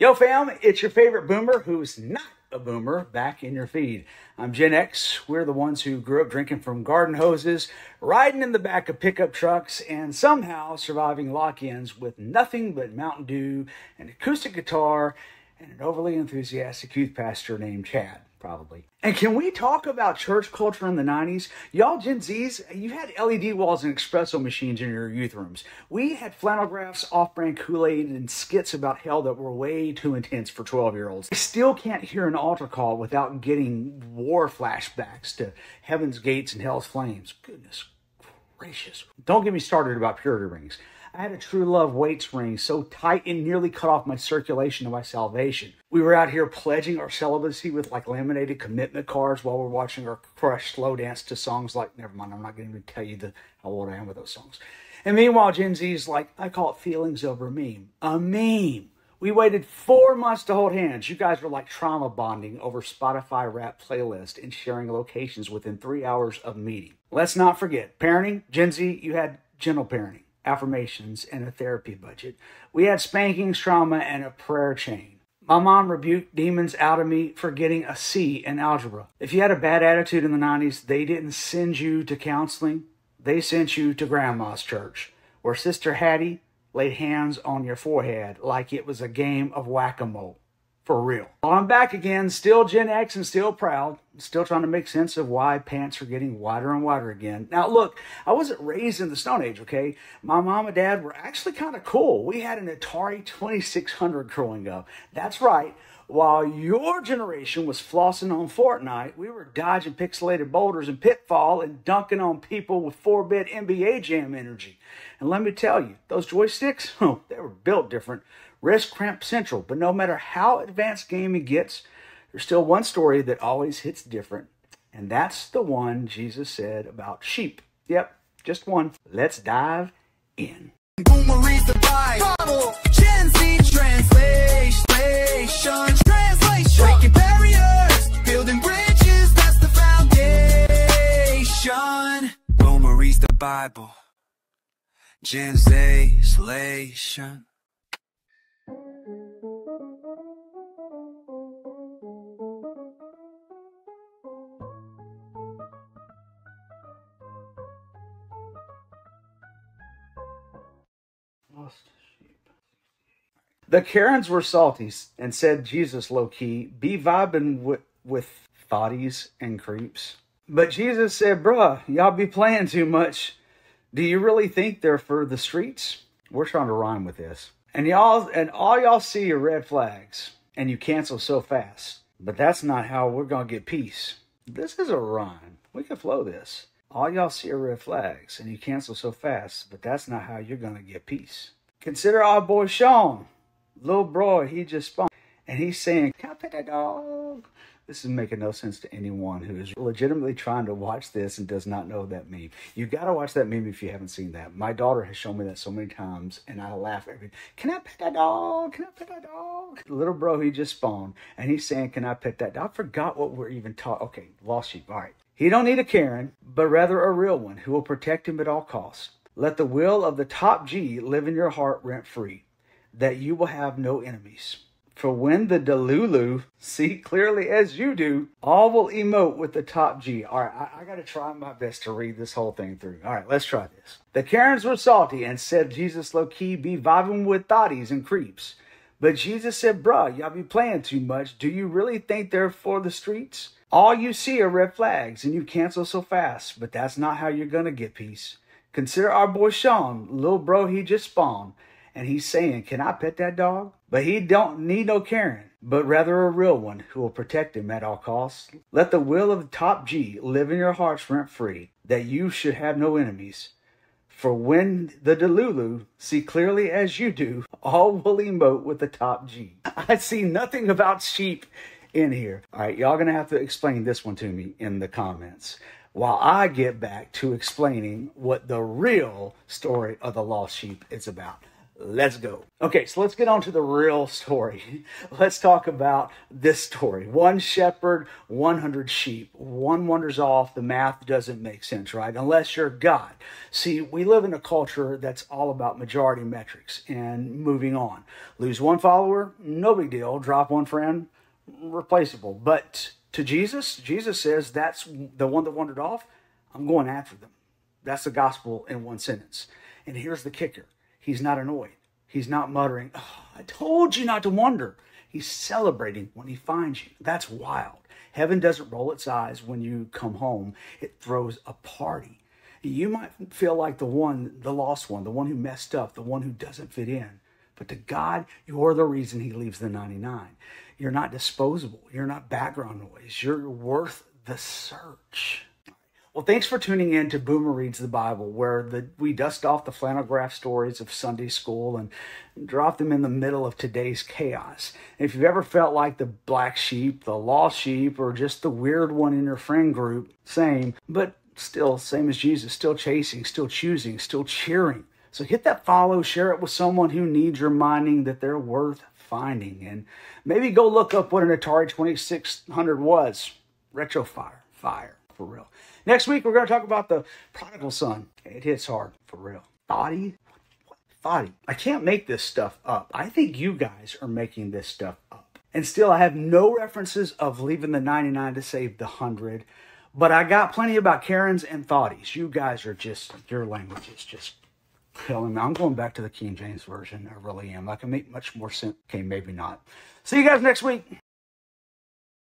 Yo fam, it's your favorite boomer who's not a boomer back in your feed. I'm Gen X. We're the ones who grew up drinking from garden hoses, riding in the back of pickup trucks, and somehow surviving lock-ins with nothing but Mountain Dew, an acoustic guitar, and an overly enthusiastic youth pastor named Chad, probably. And can we talk about church culture in the 90s? Y'all Gen Zs, you had LED walls and espresso machines in your youth rooms. We had flannel graphs, off-brand Kool-Aid, and skits about hell that were way too intense for 12-year-olds. I still can't hear an altar call without getting war flashbacks to heaven's gates and hell's flames. Goodness gracious. Don't get me started about purity rings. I had a True Love weights ring so tight it nearly cut off my circulation and my salvation. We were out here pledging our celibacy with like laminated commitment cards while we're watching our crush slow dance to songs like, never mind, I'm not going to even tell you how old I am with those songs. And meanwhile, Gen Z's like, I call it feelings over a meme. A meme. We waited 4 months to hold hands. You guys were like trauma bonding over Spotify rap playlist and sharing locations within 3 hours of meeting. Let's not forget, parenting. Gen Z, you had gentle parenting, affirmations, and a therapy budget. We had spankings, trauma, and a prayer chain. My mom rebuked demons out of me for getting a C in algebra. If you had a bad attitude in the 90s, they didn't send you to counseling. They sent you to grandma's church, where Sister Hattie laid hands on your forehead like it was a game of whack-a-mole. For real. Well, I'm back again, still Gen X and still proud. Still trying to make sense of why pants are getting wider and wider again. Now, look, I wasn't raised in the Stone Age, okay? My mom and dad were actually kind of cool. We had an Atari 2600 growing up. That's right. While your generation was flossing on Fortnite, we were dodging pixelated boulders and Pitfall and dunking on people with 4-bit NBA Jam energy. And let me tell you, those joysticks, they were built different. Wrist cramp central, but no matter how advanced gaming gets, there's still one story that always hits different, and that's the one Jesus said about sheep. Yep, just one. Let's dive in. Boomer reads the Bible. Gen Z translation. Breaking barriers, building bridges, that's the foundation. Boomer reads the Bible. Gen Z translation. The Karens were salty and said Jesus low-key, be vibing with thotties and creeps. But Jesus said, bruh, y'all be playing too much. Do you really think they're for the streets? We're trying to rhyme with this. And all y'all see are red flags, and you cancel so fast. But that's not how we're going to get peace. This is a rhyme. We can flow this. All y'all see are red flags, and you cancel so fast, but that's not how you're going to get peace. Consider our boy Sean. Little bro, he just spawned. And he's saying, can I pet that dog? This is making no sense to anyone who is legitimately trying to watch this and does not know that meme. You got to watch that meme if you haven't seen that. My daughter has shown me that so many times, and I laugh every time. Can I pet that dog? Can I pet that dog? Little bro, he just spawned, and he's saying, can I pet that dog? I forgot what we're even talking. Okay, lost sheep. All right. He don't need a Karen, but rather a real one who will protect him at all costs. Let the will of the top G live in your heart rent-free, that you will have no enemies. For when the Delulu see clearly as you do, all will emote with the top G. All right, I got to try my best to read this whole thing through. All right, let's try this. The Karens were salty and said Jesus low-key be vibing with thotties and creeps. But Jesus said, bruh, y'all be playing too much. Do you really think they're for the streets? All you see are red flags and you cancel so fast, but that's not how you're going to get peace. Consider our boy Sean, little bro, he just spawned. And he's saying, can I pet that dog? But he don't need no Karen, but rather a real one who will protect him at all costs. Let the will of the top G live in your hearts rent-free, that you should have no enemies. For when the Delulu see clearly as you do, all will emote with the top G. I see nothing about sheep in here. All right, y'all gonna have to explain this one to me in the comments while I get back to explaining what the real story of the lost sheep is about. Let's go. Okay, so let's get on to the real story. Let's talk about this story. 1 shepherd, 100 sheep. One wanders off. The math doesn't make sense, right? Unless you're God. See, we live in a culture that's all about majority metrics and moving on. Lose 1 follower, no big deal. Drop 1 friend, replaceable. But to Jesus, Jesus says that's the one that wandered off. I'm going after them. That's the gospel in 1 sentence. And here's the kicker. He's not annoyed. He's not muttering, oh, I told you not to wander. He's celebrating when he finds you. That's wild. Heaven doesn't roll its eyes when you come home. It throws a party. You might feel like the lost one, the one who messed up, the one who doesn't fit in. But to God, you're the reason he leaves the 99. You're not disposable. You're not background noise. You're worth the search. Well, thanks for tuning in to Boomer Reads the Bible, where we dust off the flannel graph stories of Sunday school and drop them in the middle of today's chaos. And if you've ever felt like the black sheep, the lost sheep, or just the weird one in your friend group, same, but still same as Jesus, still chasing, still choosing, still cheering. So hit that follow, share it with someone who needs reminding that they're worth finding. And maybe go look up what an Atari 2600 was. Retro fire, for real. Next week, we're going to talk about the prodigal son. It hits hard, for real. Baddie? What? Baddie. I can't make this stuff up. I think you guys are making this stuff up. And still, I have no references of leaving the 99 to save the 100. But I got plenty about Karens and thoughties. You guys are just, your language is just killing me. I'm going back to the King James Version. I really am. I can make much more sense. Okay, maybe not. See you guys next week.